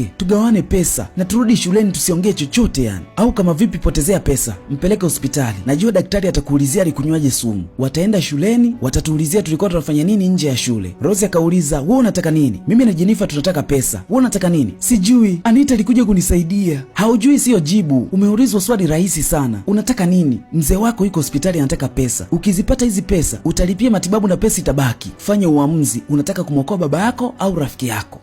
yake, tugawane pesa na turudi shuleni tusiongee chochote yani. Au kama vipi, potezea pesa, mpeleke hospitali. Najua daktari atakuulizia alikunywaje sumu. Wataenda shuleni, watatuulizia tulikuwa tunafanya nini nje ya shule. Rose akauliza, wewe unataka nini? Mimi na Jennifer tunataka pesa. Wewe unataka nini? Sijui. Anita alikuja kunisaidia. Haujui sio jibu. Umeulizwa swali rahisi sana. Unataka nini? Mzee wako yuko hospitali anataka pesa. Ukizipata hizi pesa, utalipia matibabu na pesa itabaki. Fanya uamuzi, unataka kumwokoa baba yako au rafiki yako?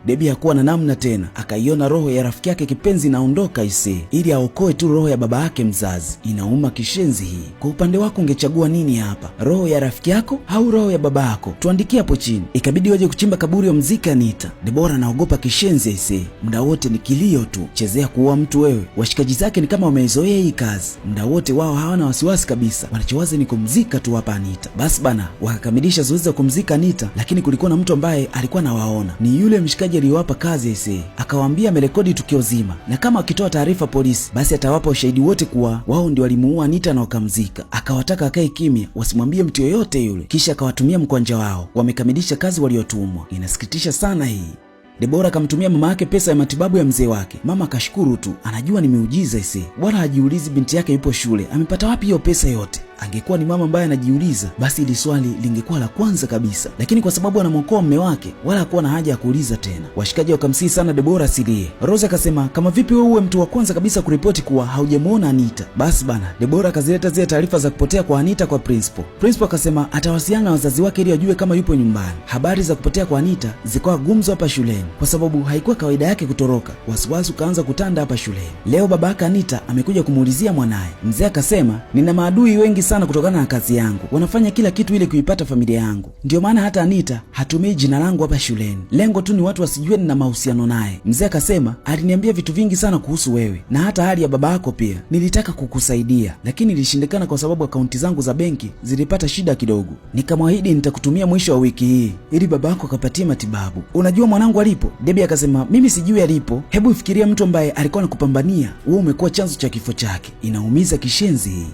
Debbie hakuwa na namna tena, akaiona roho ya rafiki yake kipenzi inaondoka ili aokoe tu roho ya baba yake mzazi. Inauma kishenzi hii. Kwa upande wako ungechagua nini hapa? Roho ya rafiki yako au roho ya baba yako? Tuandikie hapo chini. Ikabidi waje kuchimba kaburi ya mziki Anita. Deborah anaogopa kishenzi muda wote ni kilio tu. Chezea kuua mtu wewe. Washikaji zake ni kama wamezoea hii kazi. Muda wote wao hawana wasiwasi kabisa. Wanachowaza ni kumzika tu hapa Anita. Basi bana, wakakamilisha zoezi la kumzika Anita, lakini kulikuwa na mtu ambaye alikuwa anawaona. Ni yule mshikaji aliwapa kazi akawaambia amerekodi tukio zima, na kama akitoa taarifa polisi basi atawapa ushahidi wote kuwa wao ndio walimuua Anita na wakamzika. Akawataka akae kimya, wasimwambie mtu yoyote yule, kisha akawatumia mkwanja wao. Wamekamilisha kazi waliotumwa. Inasikitisha sana hii. Deborah akamtumia mama yake pesa ya matibabu ya mzee wake. Mama akashukuru tu, anajua ni miujiza wala hajiulizi binti yake yupo shule, amepata wapi hiyo pesa yote. Angekuwa ni mama ambaye anajiuliza, basi ili swali lingekuwa la kwanza kabisa, lakini kwa sababu anamwokoa mume wake, wala hakuwa na haja ya kuuliza tena. Washikaji wakamsihi sana Deborah asilie. Rose akasema, kama vipi wewe uwe mtu wa kwanza kabisa kuripoti kuwa haujamuona Anita? Basi bana, Deborah akazileta zile taarifa za kupotea kwa Anita kwa principal. Principal akasema atawasiliana na wazazi wake ili ajue kama yupo nyumbani. Habari za kupotea kwa Anita zikawa gumzo hapa shuleni, kwa sababu haikuwa kawaida yake kutoroka. Wasiwasi ukaanza kutanda hapa shuleni. Leo baba yake Anita amekuja kumuulizia mwanaye. Mzee akasema, nina maadui wengi sana kutokana na kazi yangu. Wanafanya kila kitu ili kuipata familia yangu. Ndio maana hata Anita hatumii jina langu hapa shuleni. Lengo tu ni watu wasijue nina mahusiano naye. Mzee akasema, aliniambia vitu vingi sana kuhusu wewe na hata hali ya baba yako pia. Nilitaka kukusaidia, lakini ilishindikana kwa sababu akaunti zangu za benki zilipata shida kidogo. Nikamwahidi nitakutumia mwisho wa wiki hii ili baba yako akapatie matibabu. Unajua mwanangu alipo? Debbie akasema, mimi sijui alipo. Hebu fikiria mtu ambaye alikuwa anakupambania, wewe umekuwa chanzo cha kifo chake. Inaumiza kishenzi hii.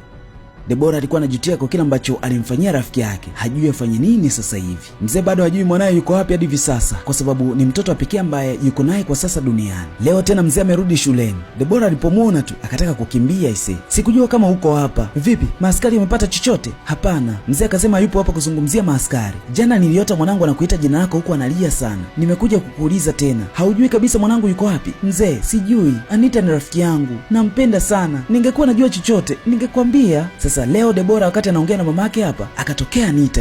Deborah alikuwa anajutia kwa kile ambacho alimfanyia rafiki yake. Hajui afanye nini sasa hivi. Mzee bado hajui mwanae yuko wapi hadi hivi sasa, kwa sababu ni mtoto pekee ambaye yuko naye kwa sasa duniani. Leo tena mzee amerudi shuleni. Deborah alipomuona tu akataka kukimbia Sikujua kama uko hapa. Vipi? Maaskari wamepata chochote? Hapana. Mzee akasema yupo hapa kuzungumzia maaskari. Jana niliota mwanangu anakuita jina lako huko analia sana. Nimekuja kukuuliza tena. Haujui kabisa mwanangu yuko wapi? Mzee, sijui. Anita ni rafiki yangu. Nampenda sana. Ningekuwa najua chochote, ningekwambia. Sasa leo Deborah wakati anaongea na mamake hapa, akatokea Anita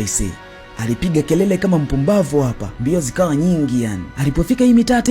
alipiga kelele kama mpumbavu hapa. Mbio zikawa nyingi yani. Alipofika hii mitaa